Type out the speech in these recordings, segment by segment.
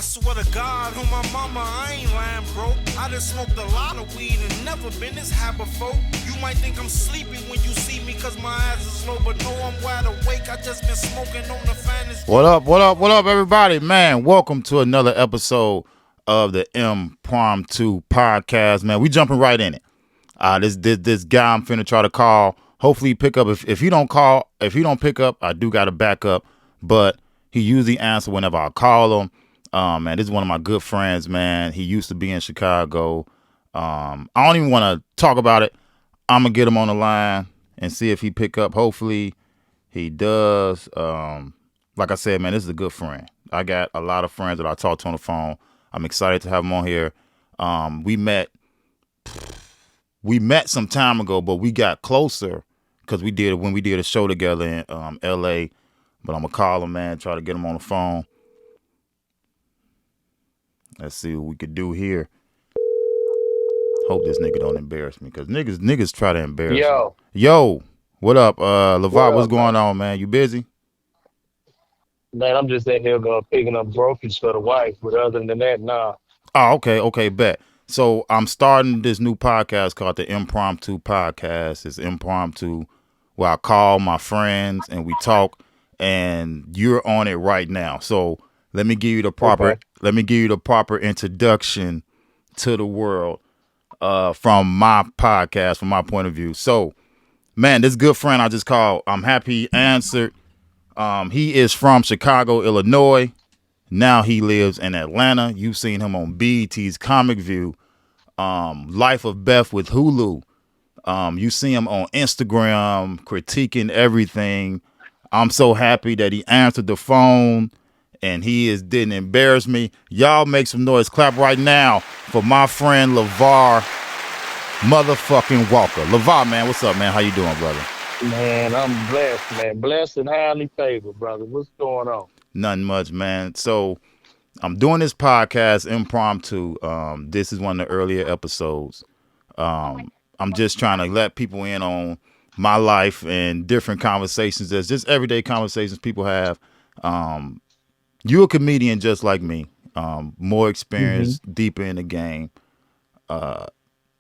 swear to God, on my mama, I ain't lying, bro. I done smoked a lot of weed and never been this high before. You might think I'm sleepy when you see me cause my eyes are slow, but no, I'm wide awake. I just been smoking on the finest. What up, everybody? Man, welcome to another episode of the Empromptu Podcast. Man, we jumping right in it. This guy I'm finna try to call. Hopefully he pick up. If he don't pick up, I do got to back up. But he usually answer whenever I call him. Man, this is one of my good friends, man. He used to be in Chicago. I don't even want to talk about it. I'm gonna get him on the line and see if he pick up. Hopefully he does. Like I said, man, this is a good friend. I got a lot of friends that I talk to on the phone. I'm excited to have him on here. We met some time ago, but we got closer because we did a show together in L.A. But I'm gonna call him, man, try to get him on the phone. Let's see what we could do here. Hope this nigga don't embarrass me, because niggas try to embarrass me. Yo, what up, Lavar? What's going on, man? You busy? Man, I'm just in here picking up groceries for the wife, but other than that, nah. Oh, okay, bet. So I'm starting this new podcast called the Empromptu Podcast. It's impromptu, where I call my friends and we talk, and you're on it right now. So let me give you the proper introduction to the world from my podcast, from my point of view. So, man, this good friend I just called, I'm happy he answered. He is from Chicago, Illinois. Now he lives in Atlanta. You've seen him on BET's Comic View, Life of Beth with Hulu. You see him on Instagram critiquing everything. I'm so happy that he answered the phone and didn't embarrass me. Y'all make some noise. Clap right now for my friend Lavar motherfucking Walker. Lavar, man, what's up, man? How you doing, brother? Man, I'm blessed, man. Blessed and highly favored, brother. What's going on? Nothing much, man. So I'm doing this podcast impromptu. This is one of the earlier episodes. I'm just trying to let people in on my life and different conversations. There's just everyday conversations people have. You're a comedian just like me. More experience, deeper in the game. If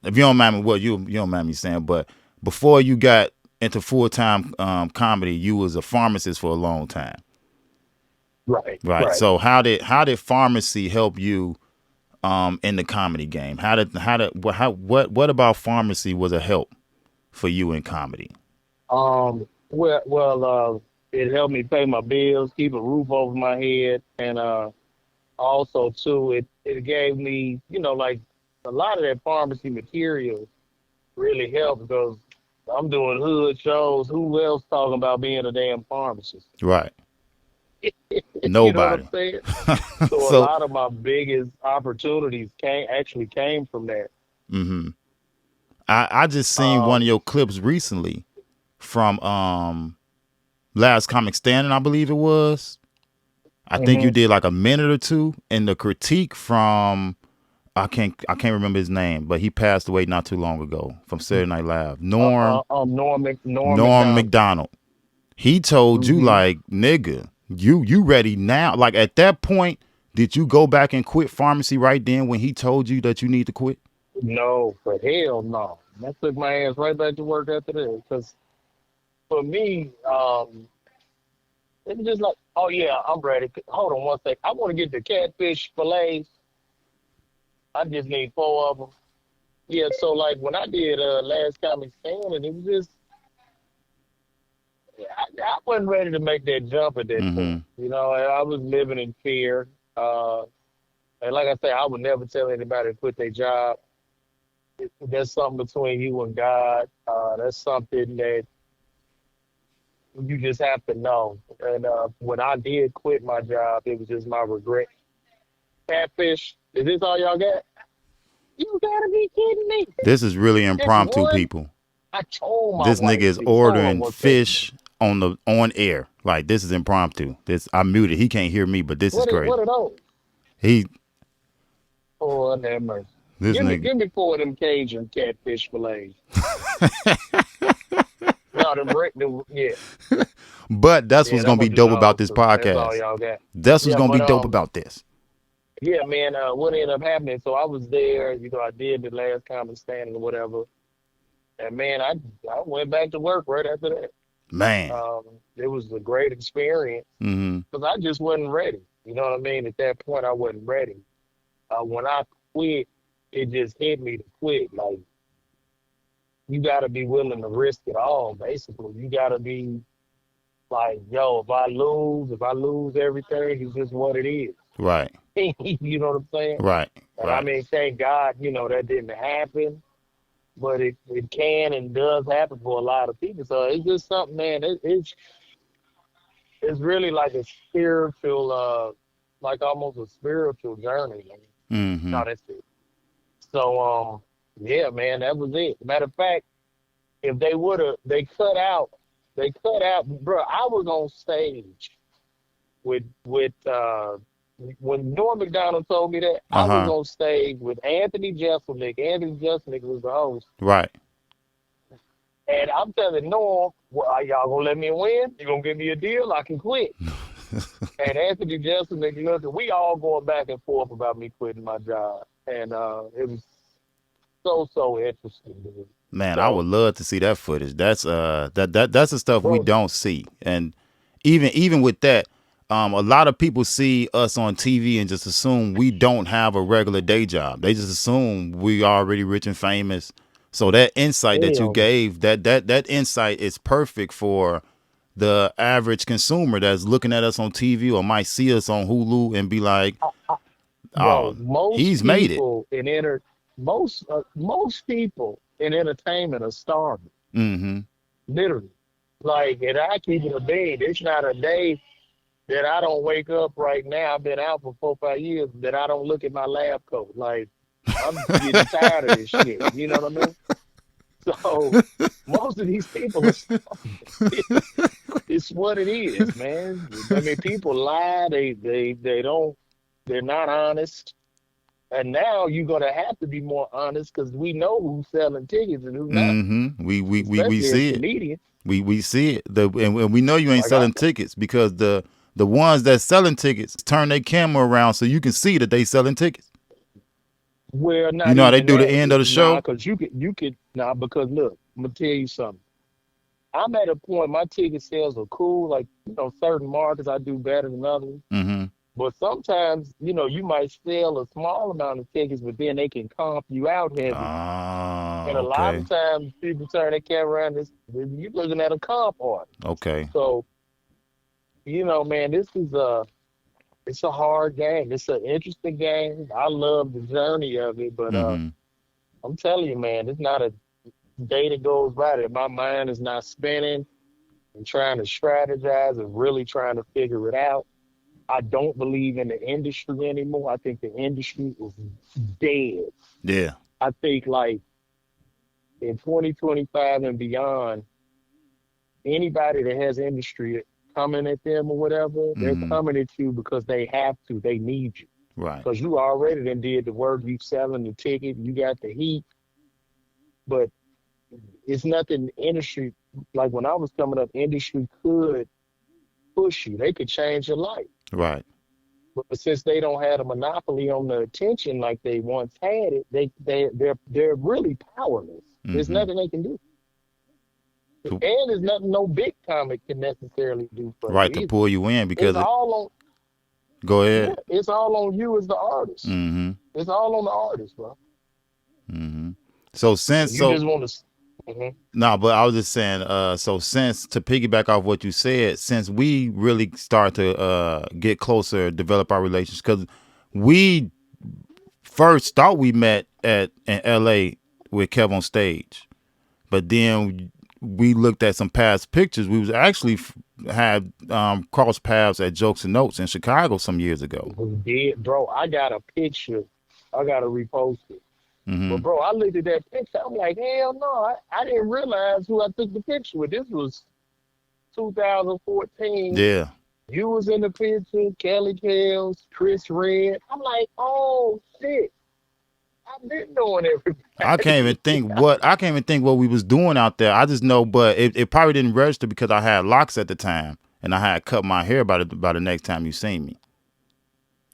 you don't mind me, you don't mind me saying, but before you got into full-time comedy, you was a pharmacist for a long time. Right. So how did pharmacy help you in the comedy game? What about pharmacy was a help for you in comedy? It helped me pay my bills, keep a roof over my head, and also too, it gave me, like a lot of that pharmacy material really helped because I'm doing hood shows. Who else talking about being a damn pharmacist? Right. Nobody. You know what I'm saying? So a lot of my biggest opportunities came from that. Mm-hmm. I just seen one of your clips recently from Last Comic Standing, I believe it was. I think you did like a minute or two, and the critique from I can't remember his name, but he passed away not too long ago from Saturday Night Live. Norm McDonald. He told you like, nigga, you ready now? Like at that point, did you go back and quit pharmacy right then when he told you that you need to quit? No, for hell no. I took my ass right back to work after that. Because for me, it was just like, oh yeah, I'm ready. Hold on one sec. I want to get the catfish fillets. I just need 4 of them. Yeah, so like when I did Last Comic Standing, it was just, I wasn't ready to make that jump at that point. I was living in fear. And like I said, I would never tell anybody to quit their job. That's something between you and God. That's something that you just have to know. And when I did quit my job, it was just my regret. Catfish, is this all y'all got? You gotta be kidding me. This is really impromptu, people. I told my this wife, nigga is ordering fish on air. Like, this is impromptu. I muted. He can't hear me, but this is crazy. What are those? Oh, that mercy. Give me 4 of them Cajun catfish fillets. Yeah. But that's what's gonna be dope about this podcast. That's all y'all got. That's what's gonna be dope about this. Yeah, man. What ended up happening? So I was there. I did the last common standing or whatever, and man, I went back to work right after that. Man. Um, it was a great experience Mm-hmm. because I just wasn't ready. You know what I mean? At that point, I wasn't ready. When I quit, it just hit me to quit. Like you got to be willing to risk it all. Basically, you got to be like, yo, if I lose everything, it's just what it is. Right. You know what I'm saying? Right. And I Right. mean, thank God, that didn't happen, but it can and does happen for a lot of people. So it's just something, man. It's really like a spiritual, like almost a spiritual journey. Man. Mm-hmm. No, that's it. So, yeah, man, that was it. Matter of fact, if they cut out, bro. I was on stage with when Norm Macdonald told me that I was Uh-huh. on stage with Anthony Jeselnik. Anthony Jeselnik was the host, Right. and I'm telling Norm, well, are y'all gonna let me win? You gonna give me a deal? I can quit. And Anthony Jeselnik, we all going back and forth about me quitting my job, and it was so interesting, dude. Man, I would So, love to see that footage. That's that's the stuff we bro, don't see. And even with that, a lot of people see us on TV and just assume we don't have a regular day job. They just assume we already rich and famous. So that insight that you hell, gave, that insight is perfect for the average consumer that's looking at us on TV or might see us on Hulu and be like, bro, "Oh, he's made it." most people in entertainment are starving, Mm-hmm. literally. Like, and I keep it a bean. It's not a day that I don't wake up right now. I've been out for 4 or 5 years that I don't look at my lab coat. Like, I'm getting tired of this shit. You know what I mean? So most of these people are starving. It's what it is, man. I mean, people lie. They don't. They're not honest. And now you're gonna have to be more honest because we know who's selling tickets and who's not, Mm-hmm. We especially as see it. comedians. We see it. And we know you ain't Like I selling tickets because the ones that selling tickets turn their camera around so you can see that they selling tickets. Well, You not know how they even do the that. end of the Nah, show? because you could because look, I'm gonna tell you something. I'm at a point my ticket sales are cool. Like, certain markets I do better than others. Mm-hmm. But sometimes, you might sell a small amount of tickets, but then they can comp you out heavy. Ah, And a lot okay. of times people turn their camera around, you're looking at a comp artist. Okay. So, man, it's a hard game. It's an interesting game. I love the journey of it, but Mm-hmm. I'm telling you, man, it's not a day that goes by that my mind is not spinning and trying to strategize and really trying to figure it out. I don't believe in the industry anymore. I think the industry is dead. Yeah. I think like in 2025 and beyond, anybody that has industry coming at them or whatever, they're Mm-hmm. coming at you because they have to. They need you. Right. Because you already done did the work. You selling the ticket. You got the heat. But it's nothing industry. Like when I was coming up, industry could push you. They could change your life. Right. But since they don't have a monopoly on the attention like they once had it, they're really powerless. There's Mm-hmm. nothing they can do. To, And there's nothing no big comic can necessarily do for you right, to either. pull you in It's because all on go yeah, ahead. it's all on you as the artist. Mm-hmm. It's all on the artist, bro. Mm-hmm. So since You so just want to. Mhm. no, but I was just saying, so since to piggyback off what you said, since we really start to get closer, develop our relations, because we first thought we met in LA with Kev on stage, but then we looked at some past pictures. We was actually had crossed paths at Jokes and Notes in Chicago some years ago. We did, bro. I got a picture. I got to repost it. Mm-hmm. But bro, I looked at that picture. I'm like, hell no! I didn't realize who I took the picture with. This was 2014. Yeah. You was in the picture, Kelly Kells, Chris Red. I'm like, oh shit! I've been knowing everybody. I can't even think what we was doing out there. I just know, but it probably didn't register because I had locks at the time and I had cut my hair by the next time you seen me.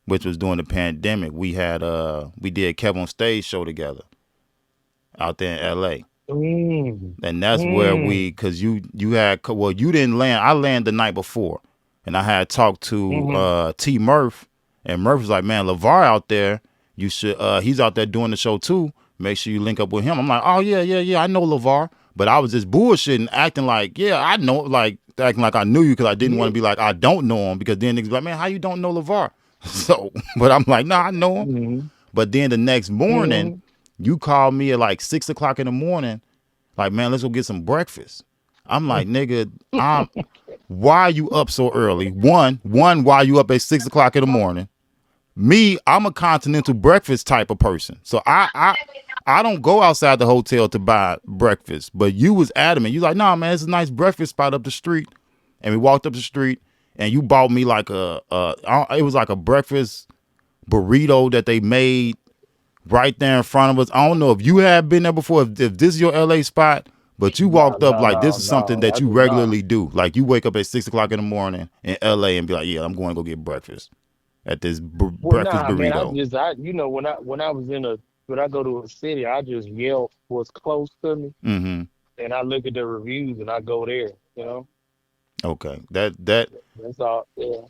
which was during the pandemic. We did Kevin on Stage show together out there in L.A. And that's where cause you didn't land. I landed the night before, and I had talked to T Murph, and Murph was like, man, Lavar out there, you should, he's out there doing the show too. Make sure you link up with him. I'm like, oh yeah, I know Lavar, but I was just bullshitting, acting like, yeah, I know, like acting like I knew you, because I didn't want to be like, I don't know him, because then niggas be like, man, how you don't know Lavar? So, but I'm like, nah, I know him. But then the next morning, you called me at like 6 o'clock in the morning, like, man, let's go get some breakfast. I'm like, nigga, why are you up so early? One, why are you up at 6 o'clock in the morning? Me, I'm a continental breakfast type of person. So I don't go outside the hotel to buy breakfast. But you was adamant. You like, nah, man, it's a nice breakfast spot up the street. And we walked up the street, and you bought me like it was like a breakfast burrito that they made right there in front of us. I don't know if you have been there before, if this is your LA spot, but you walked up like this is something that you regularly do. Like you wake up at 6 o'clock in the morning in LA and be like, yeah, I'm going to go get breakfast at this breakfast burrito. Man, when I go to a city, I just yell what's close to me, and I look at the reviews and I go there. Okay, that's all. Yeah.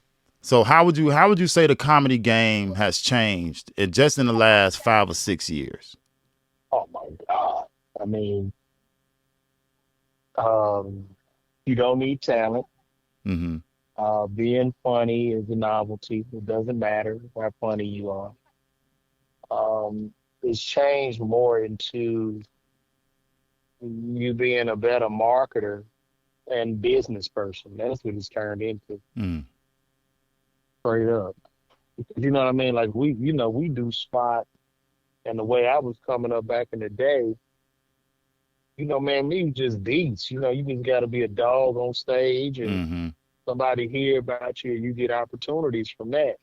So how would you say the comedy game has changed just in the last 5 or 6 years? Oh my God! I mean, you don't need talent. Being funny is a novelty. It doesn't matter how funny you are. It's changed more into you being a better marketer and business person. That's what it's turned into. Straight up. You know what I mean? Like we do spot, and the way I was coming up back in the day, man, we just beats. You just got to be a dog on stage, and somebody hear about you, and you get opportunities from that.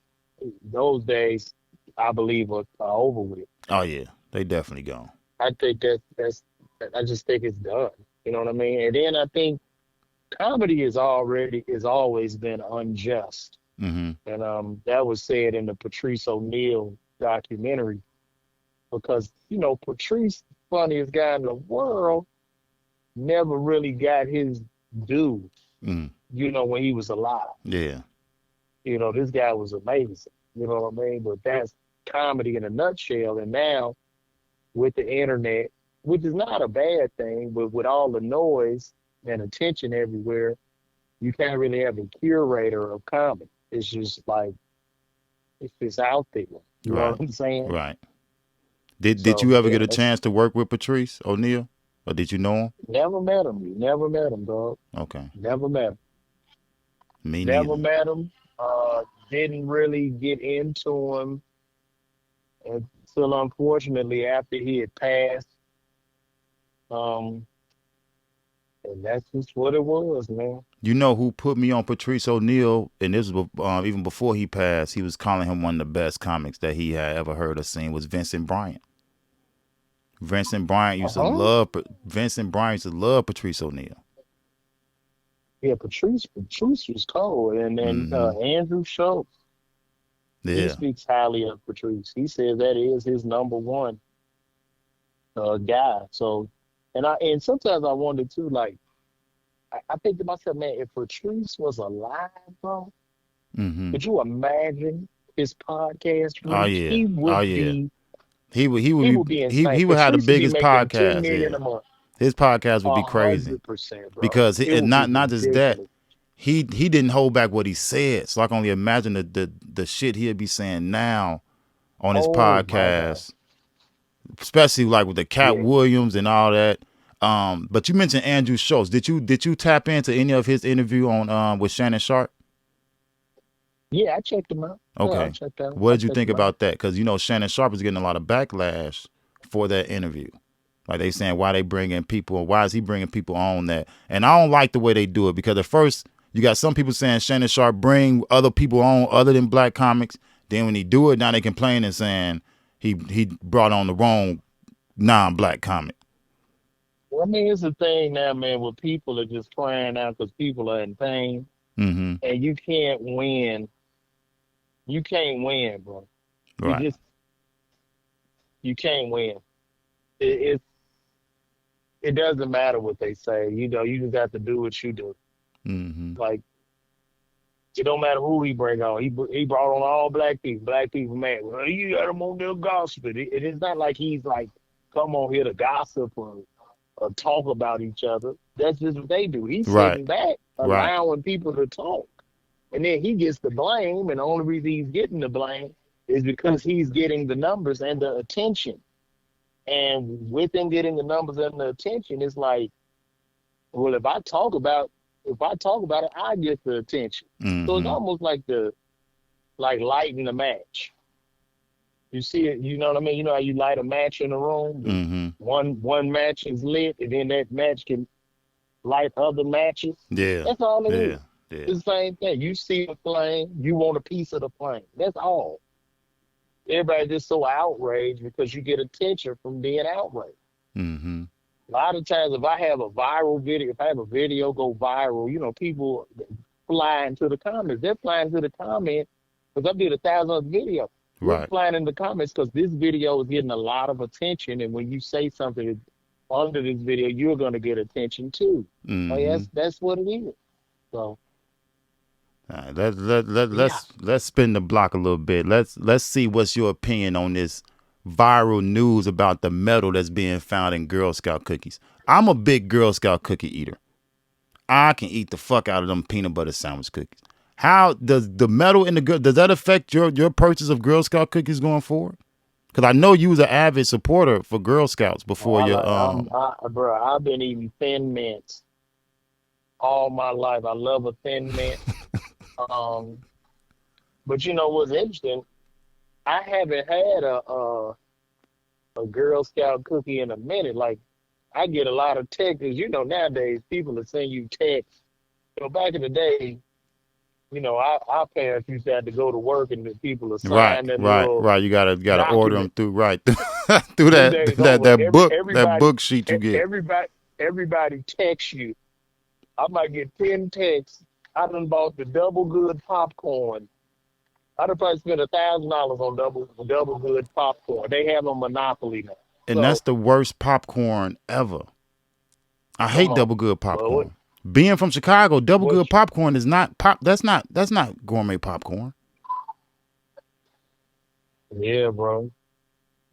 Those days, I believe, are over with. Oh yeah, they definitely gone. I think I just think it's done. You know what I mean? And then I think comedy has always been unjust. And that was said in the Patrice O'Neal documentary, because Patrice, funniest guy in the world, never really got his due. When he was alive. Yeah. This guy was amazing. You know what I mean? But that's comedy in a nutshell. And now with the internet, which is not a bad thing, but with all the noise and attention everywhere, you can't really have a curator of comedy. It's just like, it's just out there. You know what I'm saying? Right. Did you ever get a chance to work with Patrice O'Neal? Or did you know him? Never met him. Never met him, dog. Okay. Never met him. Me never neither. met him. Didn't really get into him until, unfortunately, after he had passed. And that's just what it was, man. You know who put me on Patrice O'Neal, and this was even before he passed, he was calling him one of the best comics that he had ever heard or seen, was Vincent Bryant. Vincent Bryant used to love Patrice O'Neal. Yeah, Patrice was cold. And then Andrew Schultz, he speaks highly of Patrice. He says that is his number one guy. So, and sometimes I wonder too, like, I think to myself, man, if Patrice was alive, bro, could you imagine his podcast? Oh yeah, he would be. He would have the biggest podcast. Yeah. His podcast would be crazy, because not just that, he didn't hold back what he said. So I can only imagine the shit he'd be saying now on his podcast, especially like with the Cat Williams and all that. But you mentioned Andrew Schultz. Did you tap into any of his interview on with Shannon Sharp? Yeah, I checked him out. Okay. What did you think about that? Because Shannon Sharp is getting a lot of backlash for that interview. Like they saying, why they bringing people, why is he bringing people on that? And I don't like the way they do it, because at first you got some people saying Shannon Sharp bring other people on other than black comics. Then when he do it, now they complain and saying he brought on the wrong non-black comic. Well, I mean, it's a thing now, man, where people are just crying out because people are in pain, and you can't win You can't win, bro. You Right. just you can't win. It it doesn't matter what they say. You know, you just have to do what you do. Mm-hmm. Like it don't matter who he bring on. He brought on all black people. Black people, man. Well, you got him on there gossiping. It's not like he's like come on here to gossip or talk about each other. That's just what they do. He's Right. sitting back, Right. allowing people to talk. And then he gets the blame, and the only reason he's getting the blame is because he's getting the numbers and the attention. And with him getting the numbers and the attention, it's like, well, if I talk about it, I get the attention. So it's Mm-hmm. almost like lighting the match. You see it, you know what I mean? You know how you light a match in a room? Mm-hmm. One match is lit, and then that match can light other matches. Yeah. That's all it Yeah. is. Yeah. It's the same thing. You see a flame, you want a piece of the flame. That's all. Everybody's just so outraged because you get attention from being outraged. Mm-hmm. A lot of times, if I have a viral video, if I have a video go viral, you know, people fly into the comments. They're flying into the comments because I did 1,000 videos. They're Right. flying in the comments because this video is getting a lot of attention. And when you say something under this video, you're going to get attention too. Oh, Mm-hmm. yes, that's what it is. So, All right, let yeah. let's spin the block a little bit. Let's see what's your opinion on this viral news about the metal that's being found in Girl Scout cookies. I'm a big Girl Scout cookie eater. I can eat the fuck out of them peanut butter sandwich cookies. How does the metal in the girl, does that affect your purchase of Girl Scout cookies going forward? Because I know you was an avid supporter for Girl Scouts Oh, before your bro, I've been eating Thin Mints all my life. I love a Thin Mint. Um, but you know what's interesting? I haven't had a Girl Scout cookie in a minute. Like I get a lot of texts. You know, nowadays people are sending you texts. You know, back in the day, you know, our parents used to have to go to work and the people right, assign that right, little right. You gotta order them document. through right through Them that days that over. that book that Everybody, book sheet you get. everybody texts you. I might get 10 texts. I done bought the double good popcorn. I done probably spent $1,000 on double good popcorn. They have a monopoly now. And that's So the worst popcorn ever. I come hate on. double good Well, popcorn. Being from Chicago, double what good popcorn is not pop. That's not gourmet popcorn. yeah, bro.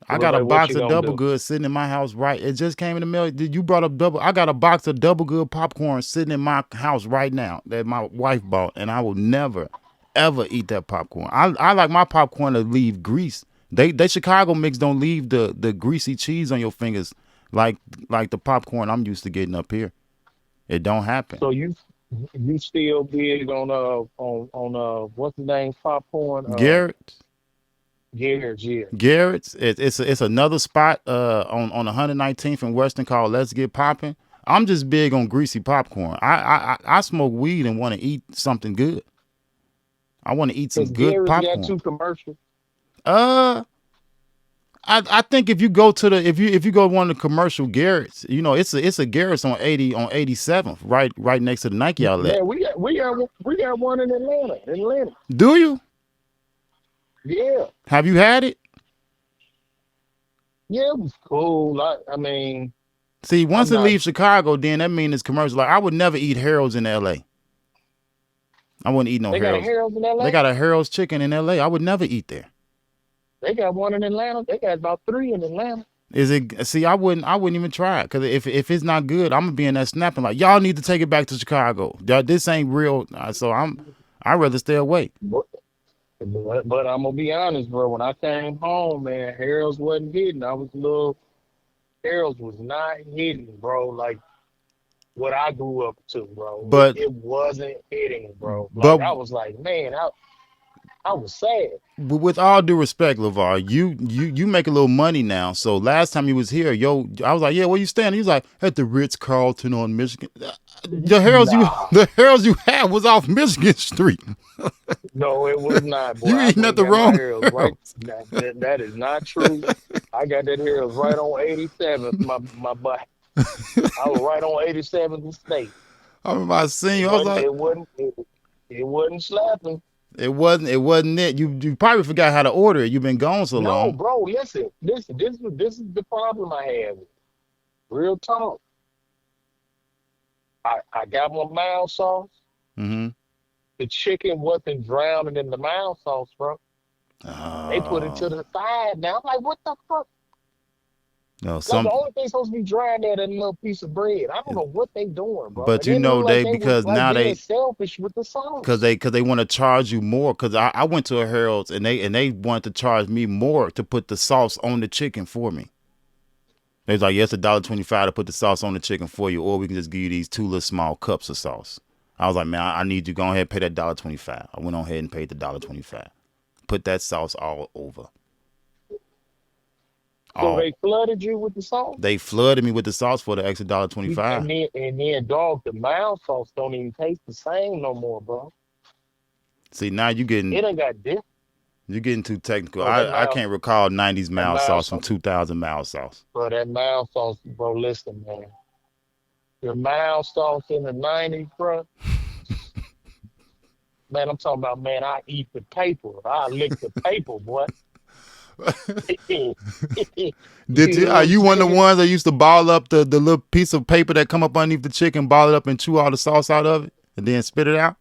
I Well, got a like, what box you of gonna double do? good sitting in my house. Right, it just came in the mail. You brought up double. I got a box of double good popcorn sitting in my house right now that my wife bought, and I will never, ever eat that popcorn. I like my popcorn to leave grease. They Chicago mix don't leave the greasy cheese on your fingers like like the popcorn I'm used to getting up here. It don't happen. So you still big on what's the name popcorn? Garrett. Garrett's, yeah. Garrett's. It's another spot on 119th and Western called Let's Get Poppin'. I'm just big on greasy popcorn. I smoke weed and want to eat something good. I want to eat some Because good Garrett's got popcorn. 2 commercials. Uh, I think if you go to the if you go to one of the commercial Garrett's, you know it's a Garrett's on 87th, right next to the Nike outlet. Man, we got one in Atlanta. Do you? Yeah. Have you had it? Yeah, it was cool. I mean, See, once I'm it not. leaves Chicago, then that means it's commercial. Like I would never eat Harold's in L.A. I wouldn't eat no They got a Harold's. Harold's in They LA. got a Harold's chicken in L.A. I would never eat there. They got one in Atlanta. They got about 3 in Atlanta. Is it? See, I wouldn't even try it because if it's not good, I'm gonna be in that snapping like y'all need to take it back to Chicago. This ain't real. So I'd rather stay away. But, but I'm gonna be honest, bro. When I came home, man, Harold's wasn't hitting. Harold's was not hitting, bro. Like what I grew up to, bro. But It wasn't hitting, bro. but Like I was like, man, I was sad. with all due respect, Lavar, you make a little money now. So last time you was here, I was like, yeah, where you staying? He was like, at the Ritz Carlton on Michigan. Nah, The Harold's you had was off Michigan Street. no, it was not, boy. You I eating at went the and got my wrong Harold's right. Harold's. That is not true. I got that Harold's right on 87th, my boy. I was right on 87th and State. I remember I seen you. I was like, It wasn't slapping. It wasn't it. You probably forgot how to order it. You've been gone so No, long. bro, listen. This is the problem I have. Real talk. I got my mild sauce. Mm-hmm. The chicken wasn't drowning in the mild sauce, bro. They put it to Oh the side now. I'm like, what the fuck? no, Like the some. only thing supposed to be drying there, that little piece of bread. I don't know what they doing, bro. But And you then it know looked like they they was because like now being they selfish with the because sauce. they want to charge you more. Because I went to a Harold's and they wanted to charge me more to put the sauce on the chicken for me. They was like, yes, $1.25 to put the sauce on the chicken for you, or we can just give you these 2 little small cups of sauce. I was like, man, I need you to go ahead and pay that $1.25. I went on ahead and paid the $1.25. Put that sauce all over. So All they flooded you with the sauce. they flooded me with the sauce for the extra $1.25. And then, dog, the mild sauce don't even taste the same no more, bro. See, now It done got different. you're getting too technical. Bro, that I mild, can't recall 90s that mild mild sauce from sauce, 2000 mild sauce. bro, that mild sauce, bro, listen, man. The mild sauce in the 90s, bro, man, I'm talking about, man, I eat the paper. I lick the paper, boy. You Did know you? what Are I'm you one of the saying? ones that used to ball up the little piece of paper that come up underneath the chicken, ball it up and chew all the sauce out of it, and then spit it out?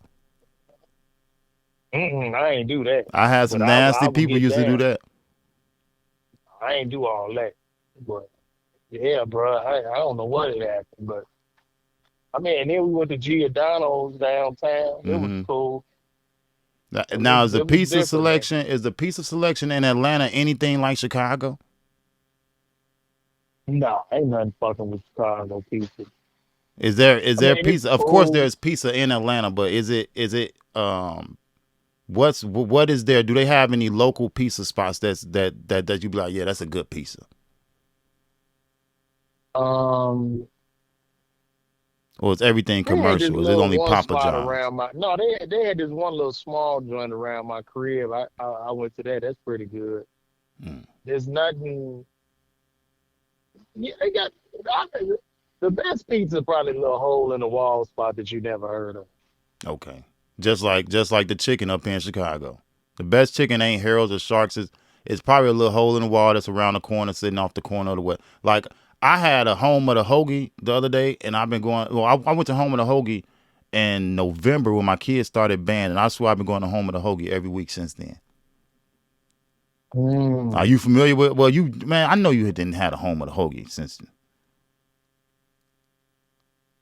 I ain't do that. I had But some I nasty would people get used to do down. that. I ain't do all that. But yeah, bro, I don't know what it happened, but I mean, and then we went to Giordano's downtown. It was Hmm cool. Now, is the It was pizza different, man. selection in Atlanta anything like Chicago? No, ain't nothing fucking with Chicago pizza. Is I there mean, it's pizza? Of course, cool. there's pizza in Atlanta, but is it what is there? Do they have any local pizza spots that you be like, yeah, that's a good pizza, Um, or is everything they had this commercial? Is it little only one Papa spot John's? around my. No, they had this one little small joint around my crib. I went to that. That's pretty good. Mm, There's nothing. Yeah, they got I, the best pizza. Probably a little hole in the wall spot that you never heard of. okay, just like the chicken up here in Chicago. The best chicken ain't Harold's or Sharks. It's probably a little hole in the wall that's around the corner, sitting off the corner of the way. Like I had a home of the hoagie the other day, and I've been going. Well, I went to home of the hoagie in November when my kids started band, and I swear I've been going to home of the hoagie every week since then. Are Mm. you familiar with? Well, you man, I know you didn't have a home of the hoagie since.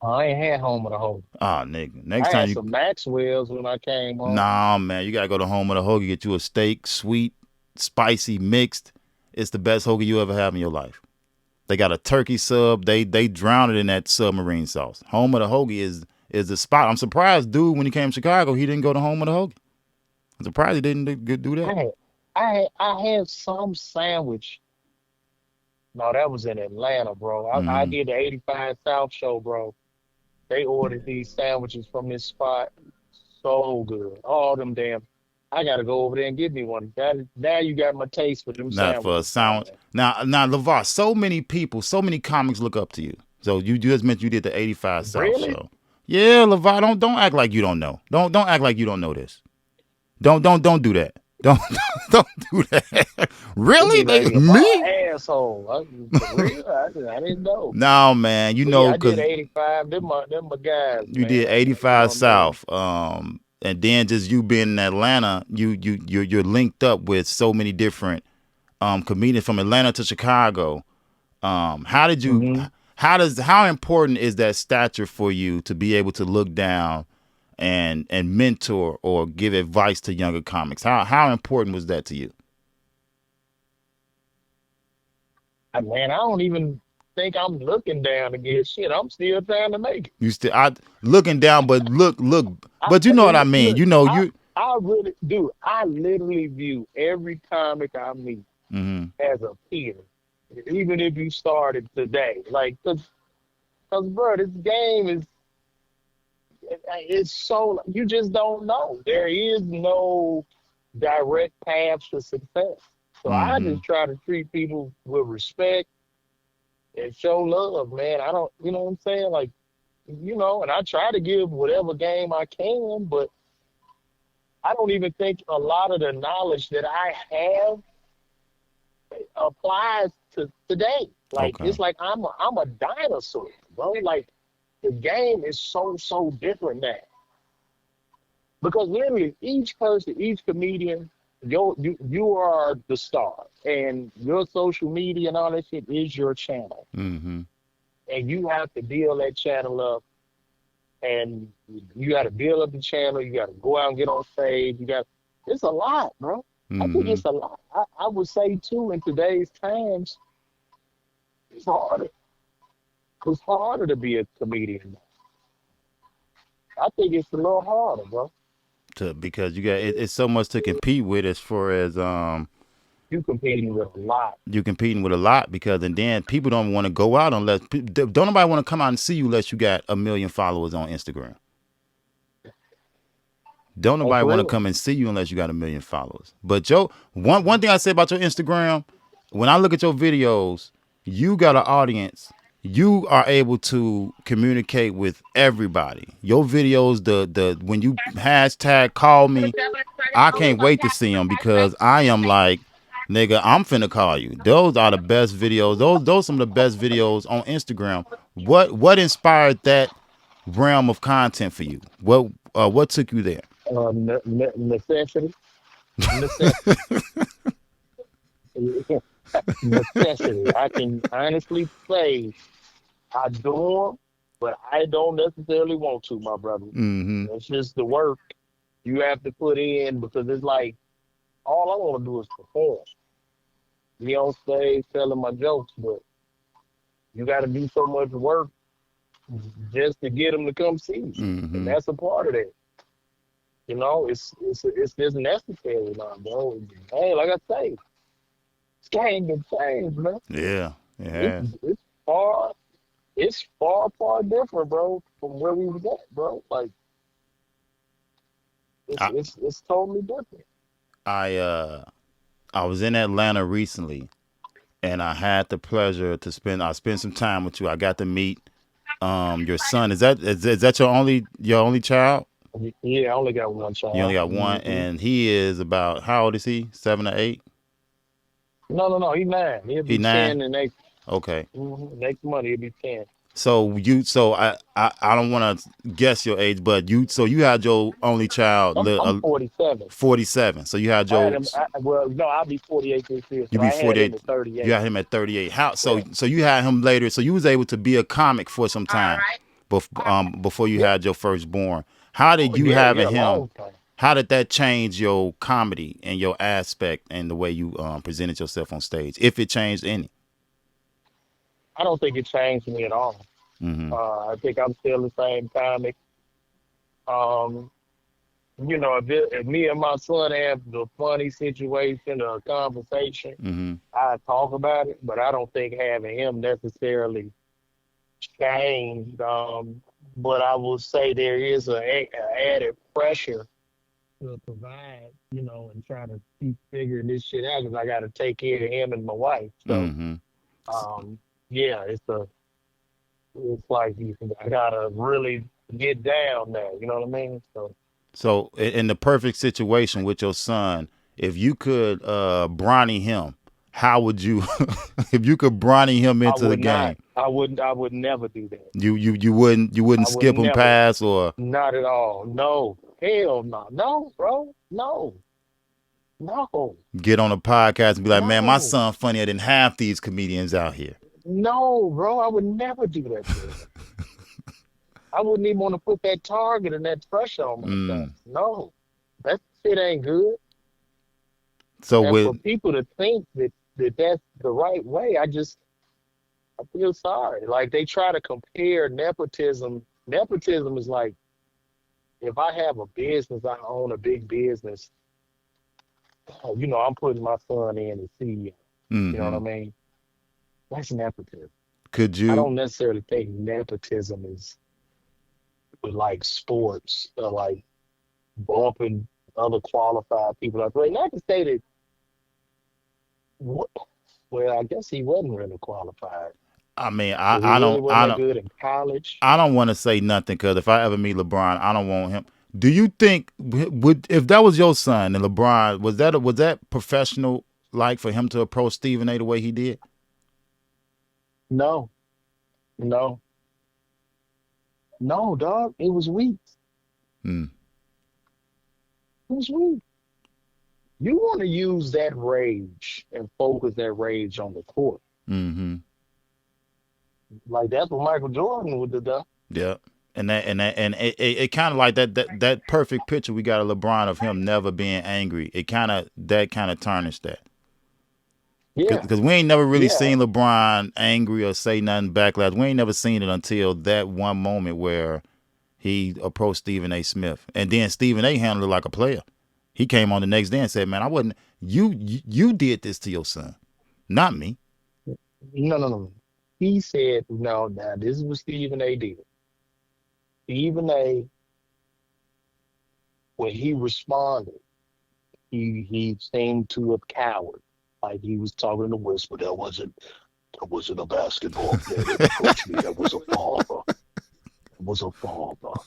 I ain't had home of the hole. Ah, nigga. Next I time had you, some Maxwell's when I came home. nah, man, you gotta go to home of the hoagie. Get you a steak, sweet, spicy, mixed. It's the best hoagie you ever have in your life. They got a turkey sub. They drown it in that submarine sauce. Home of the hoagie is the spot. I'm surprised, dude, when he came to Chicago, he didn't go to home of the hoagie. I'm surprised he didn't do I that. had I had some sandwich. No, that was in Atlanta, bro. I Hmm did the 85 South show, bro. They ordered these sandwiches from this spot. So good. All them damn. I gotta go over there and get me one. Now you got my taste for them Not for a sandwiches, man. sound. Now, Lavar, so many people, so many comics look up to you. So you just mentioned you did the 85 South Really? show. Yeah, Lavar, don't act like you don't know. Don't act like you don't know this. Don't do that. Don't don't do that. They Really? be like Lavar Me? asshole. For real? I didn't know. No, man. You But yeah, know, I did cause 85. Them my guys, you did man. You know 85 what I mean? South. And then just you being in Atlanta, you're linked up with so many different comedians from Atlanta to Chicago. How did you? Hmm. How important is that stature for you to be able to look down and mentor or give advice to younger comics? How important was that to you? Man, I don't even think I'm looking down to get shit. I'm still trying to make it. You still I looking down, but look, but you know what I mean. Look, You know I you. I really do. I literally view every comic I meet Hmm as a peer, even if you started today. Like, cause bro, this game is it's so you just don't know. There is no direct path to success. So I hmm just try to treat people with respect and show love, man. I don't, you know what I'm saying? Like, and I try to give whatever game I can, but I don't even think a lot of the knowledge that I have applies to today. Like Okay. it's like I'm a dinosaur, bro. Like the game is so different now. Because literally each person, each comedian, you are the star. And your social media and all that shit is your channel. Mm-hmm. And you have to build that channel up, and you gotta build up the channel, you gotta go out and get on stage, it's a lot, bro. I think Mm-hmm. it's a lot. I would say too in today's times, it's harder. It's harder to be a comedian. I think it's a little harder, bro. Because you got it's so much to compete with as far as You competing with a lot. you competing with a lot because and then people don't want to go out unless don't nobody want to come out and see you unless you got 1 million followers on Instagram. Don't That's nobody want to real. come and see you unless you got 1 million followers. But Joe, one thing I say about your Instagram, when I look at your videos, you got an audience. You are able to communicate with everybody. Your videos, the when you hashtag call me, I can't wait to see them because I am like, nigga, I'm finna call you. Those are the best videos. Those some of the best videos on Instagram. What inspired that realm of content for you? What took you there? Necessity. Necessity. Necessity. I can honestly say I do them, but I don't necessarily want to, my brother. Mm-hmm. It's just the work you have to put in because it's like all I want to do is perform. Be on stage telling my jokes, but you got to do so much work just to get them to come see you, and Mm-hmm. that's a part of that. It's just necessary now, bro. Hey, like I say, this game can change, man. Yeah. It It's has. it's far it's far different, bro, from where we was at, bro. Like I it's totally different. I I was in Atlanta recently and I had the pleasure to spend some time with you. I got to meet your son. Is that your only child? Yeah, I only got one You only child. got one, and he is about how old is he? 7 or 8? No. He's 9. He'll He be 9. 10 in next Okay. next month. He'll be 10. So I don't want to guess your age, but you had your only child, I'm 47. 47. So you had I had your him. Well, no, I'll be 48 this year, you so be I had him 48. at You 38. had him at 38. How Yeah. so you had him later. So you was able to be a comic for some time, before you Yeah. had your firstborn. How did Oh, you yeah, having him? long time. How did that change your comedy and your aspect and the way you presented yourself on stage, if it changed any? I don't think it changed me at all. Mm-hmm. I think I'm still the same comic. Um, if me and my son have the funny situation or conversation, Mm-hmm. I talk about it, but I don't think having him necessarily changed. But I will say there is a added pressure to provide, and try to keep figuring this shit out because I got to take care of him and my wife. So, Mm-hmm. um, yeah, it's like I gotta really get down there. You know what I mean? So So in the perfect situation with your son, if you could Bronny him, how would you if you could Bronny him I into the would not. game? I would never do that. You wouldn't I would skip him never. pass or Not at all. No. Hell no. No, bro. No. No. get on a podcast and be like, man, my No. son funnier than half these comedians out here. No, bro. I would never do that to him. I wouldn't even want to put that target and that pressure on my son. Mm. No. That shit ain't good. So And for with people to think that that's the right way, I feel sorry. Like they try to compare nepotism. Nepotism is like if I have a business, I own a big business. I'm putting my son in as CEO. You know what hmm I mean? That's nepotism. could I you don't necessarily think nepotism is with like sports or like bumping other qualified people up. Like, not to say that, wh- well, I guess he wasn't really qualified I mean because he I really don't wasn't I that don't good in college. I don't want to say nothing because if I ever meet LeBron, I don't want him. Do you think would if that was your son and LeBron, was that professional like for him to approach Stephen A the way he did? No, no, no, dog. It was weak. Hmm. It was weak. You want to use that rage and focus that rage on the court. Mm-hmm. Like that's what Michael Jordan would have done. Yeah. And it kind of like that perfect picture we got of LeBron of him never being angry. It kind of tarnished that. Yeah, Because we ain't never really yeah. seen LeBron angry or say nothing backlash. We ain't never seen it until that one moment where he approached Stephen A. Smith. And then Stephen A. handled it like a player. He came on the next day and said, man, I wasn't, you did this to your son, not me. No, no, no. He said, no, now this is what Stephen A. did. Stephen A., when he responded, he seemed to have cowered. Like he was talking in a whisper. That wasn't a basketball player that approached me. That was a father. It was a father.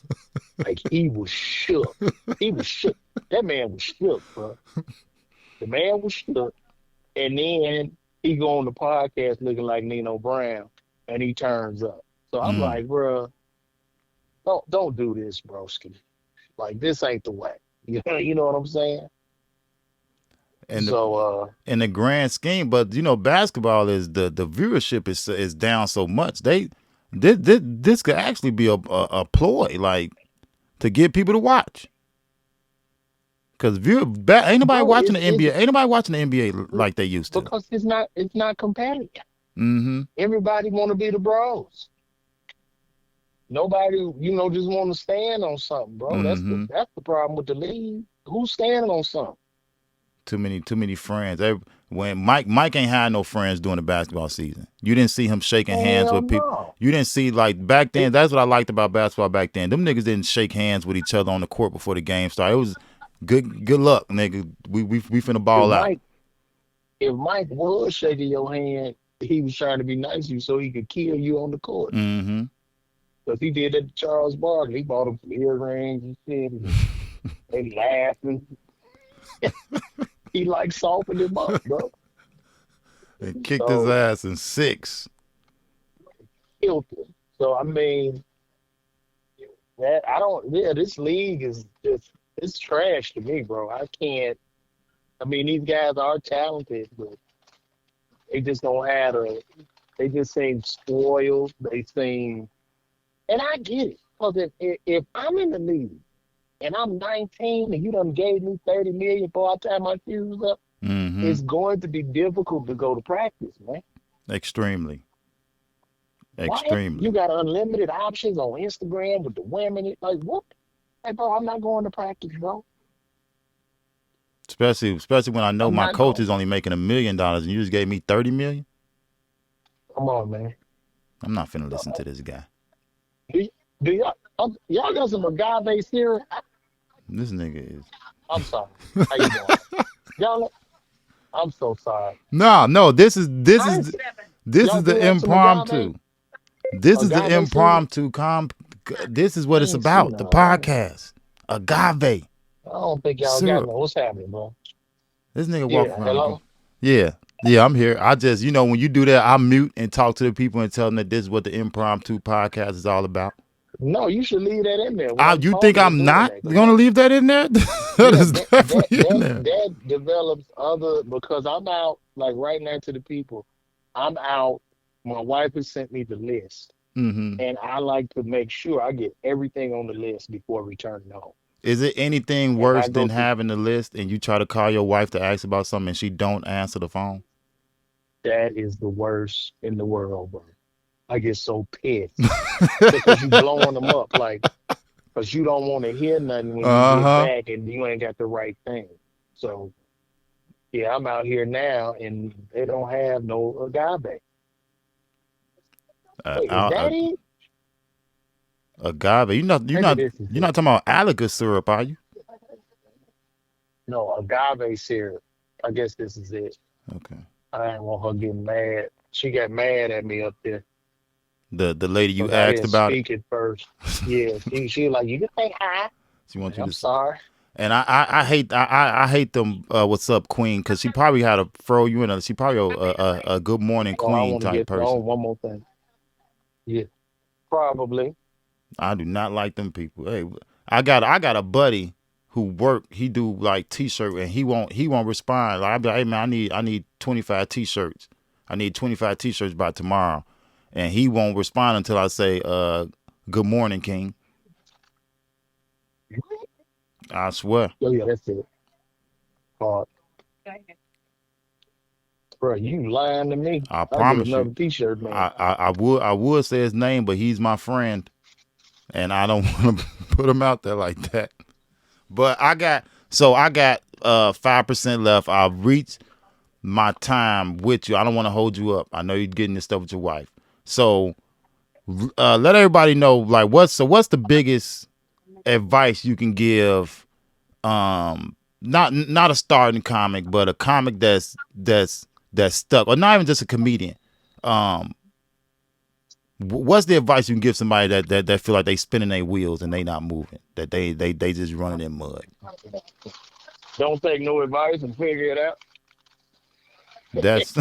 Like he was shook. He was shook. That man was shook, bro. The man was shook. And then he go on the podcast looking like Nino Brown, and he turns up. So I'm like, bro, don't do this, broski. Like this ain't the way. You know what I'm saying? And So in the grand scheme, but basketball is the viewership is down so much. This could actually be a ploy, like to get people to watch. Because ain't nobody bro, watching the it's NBA. Ain't nobody watching the NBA like they used to. because it's not competitive. Mm-hmm. Everybody want to be the bros. Nobody, just want to stand on something, bro. Mm-hmm. That's the problem with the league. Who's standing on something? Too many friends. When Mike ain't had no friends during the basketball season. You didn't see him shaking hands Hell with people. no. You didn't see like back then. That's what I liked about basketball back then. Them niggas didn't shake hands with each other on the court before the game started. It was good luck, nigga. We finna ball out. If Mike was shaking your hand, he was trying to be nice to you so he could kill you on the court. Mm-hmm. Because he did that to Charles Barkley. He bought him some earrings and shit. And they laughing. He like softened him up, bro. They kicked his ass in 6. Killed him. So I mean, this league is just it's trash to me, bro. I can't. I mean, these guys are talented, but they just don't have they just seem spoiled. They seem, and I get it. Because if I'm in the league and I'm 19 and you done gave me 30 million before I tie my shoes up, Mm-hmm. it's going to be difficult to go to practice, man. Extremely. What? You got unlimited options on Instagram with the women. Like, what? Hey, bro, I'm not going to practice, bro. Especially when I know my coach is only making $1 million and you just gave me 30 million. Come on, man. I'm not finna listen to this guy. Do y'all got some agave syrup? This nigga is. I'm sorry. How you doing? Y'all, I'm so sorry. No. This is the impromptu. This is the impromptu. This is what it's about. The podcast. Agave. I don't think y'all got no. What's happening, bro? This nigga walk around. Hello? Yeah, I'm here. I just, when you do that, I mute and talk to the people and tell them that this is what the impromptu podcast is all about. No, you should leave that in there. You think I'm not going to leave that in there? That is definitely in there. That develops because I'm out, like right now to the people, I'm out. My wife has sent me the list. Mm-hmm. And I like to make sure I get everything on the list before returning home. Is it anything worse than having the list and you try to call your wife to ask about something and she don't answer the phone? That is the worst in the world, bro. I get so pissed because you blowing them up, like, because you don't want to hear nothing when you get back and you ain't got the right thing. So, yeah, I'm out here now and they don't have no agave. Wait, is that it? Agave? You're not talking about alligator syrup, are you? No, agave syrup. I guess this is it. Okay. I didn't want her getting mad. She got mad at me up there. The lady you asked about it first. Yeah, she like, you can say hi. She wants Man, you I'm to. sorry. And I hate them. What's up, Queen? Because she probably had to throw you in. She probably a good morning Oh, I queen want to type get person. on one more thing. Yeah, probably. I do not like them people. Hey, I got a buddy who work. He do like t-shirt and he won't respond. Like I be like, hey man, I need 25 t-shirts. I need 25 t-shirts by tomorrow, and he won't respond until I say good morning, King. I swear. Oh yeah, that's it. Uh, bro, you lying to me? I I'll get promise you. another T-shirt, man. I would say his name, but he's my friend, and I don't want to put him out there like that. But I got 5% left. I've reached my time with you. I don't want to hold you up. I know you're getting this stuff with your wife. So let everybody know like what's the biggest advice you can give not a starting comic, but a comic that's stuck, or not even just a comedian. What's the advice you can give somebody that feel like they spinning their wheels and they not moving, that they just running in mud? Don't take no advice and figure it out. That's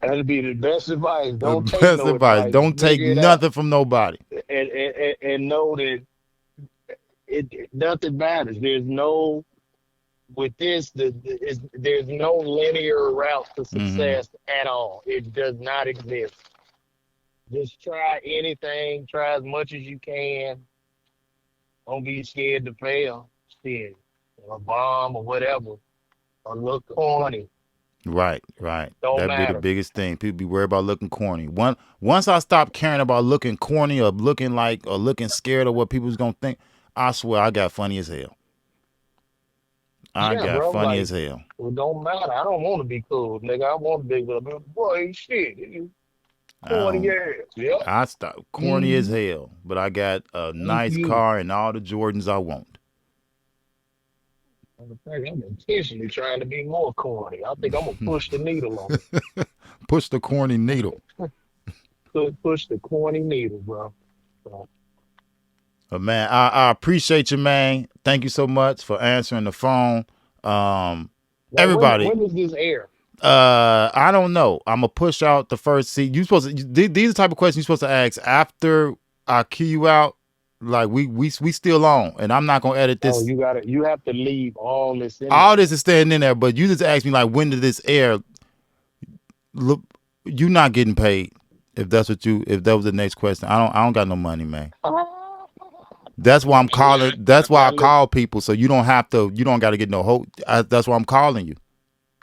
That'd be the best advice. Don't the take best no advice. advice. Don't take Figure it out, nothing from nobody. and know that nothing matters. There's no with this. There's no linear route to success at all. It does not exist. Just try anything. Try as much as you can. Don't be scared to fail. Shit, or a bomb or whatever. Or look corny. Right. Don't That'd be the matter. biggest thing. People be worried about looking corny. Once I stop caring about looking corny or looking like or looking scared of what people's gonna think, I swear I got funny as hell. I Yeah, got bro. funny Like, as hell. it don't matter. I don't want to be cool, nigga. I want to be with a boy. Shit, you I 20 don't. years. Yep. I stop corny as hell, but I got a Thank nice you. car and all the Jordans I want. I'm intentionally trying to be more corny. I think I'm gonna push the needle on it. Push the corny needle. Push the corny needle, bro. So, But man, I appreciate you, man. Thank you so much for answering the phone. now, Everybody, when does this air? I don't know. I'm gonna push out the first seat. You supposed to. These are the type of questions you're supposed to ask after I cue you out. Like we still on, and I'm not gonna edit Oh, this. you have to leave all this in All there. this is staying in there, but you just asked me like when did this air? Look, you not getting paid. If that was the next question. I don't got no money, man. That's why I'm calling. That's why I call people, so you don't have to. You don't got to get no hope. That's why I'm calling you.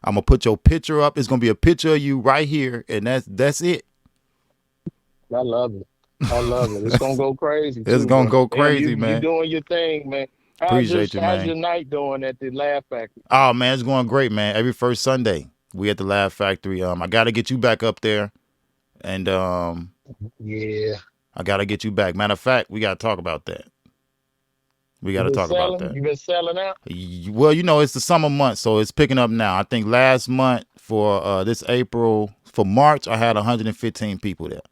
I'm gonna put your picture up. It's gonna be a picture of you right here, and that's it. I love it. I love it. It's gonna go crazy. It's Too, gonna bro. go crazy, You man. doing your thing, man. Appreciate you, How's man. your night doing at the Laugh Factory? Oh man, it's going great, man. Every first Sunday we at the Laugh Factory. I gotta get you back up there, and Yeah. I gotta get you back. Matter of fact, we gotta talk about that. We You gotta been talk about selling? that. You been selling out? Well, it's the summer month, so it's picking up now. I think last month for this April, for March, I had 115 people there.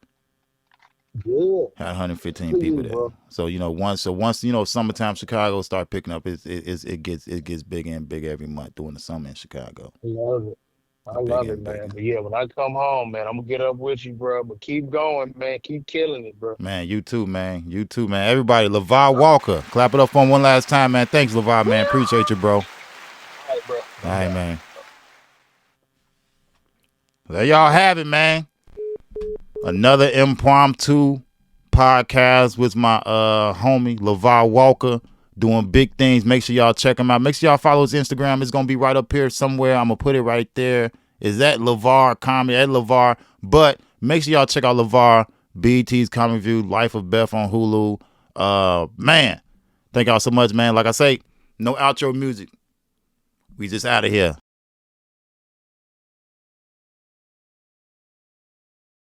Good. Had 115 Good, people there. bro. So once summertime Chicago start picking up, it gets bigger and bigger every month during the summer in Chicago. I love it. I Bigger love it, and man. bigger. But yeah, when I come home, man, I'm gonna get up with you, bro. But keep going, man. Keep killing it, bro. Man, you too, man. You too, man. Everybody, Lavar Walker, clap it up for him one last time, man. Thanks, Lavar, man. Appreciate you, bro. All right, bro. All right, man. There y'all have it, man. Another impromptu podcast with my homie Lavar Walker doing big things. Make sure y'all check him out. Make sure y'all follow his Instagram. It's gonna be right up here somewhere. I'm gonna put it right there. Is that Lavar Comedy at Lavar? But make sure y'all check out Lavar BET's Comedy View, Life of Beth on Hulu. Man, thank y'all so much, man. Like I say, no outro music. We just out of here.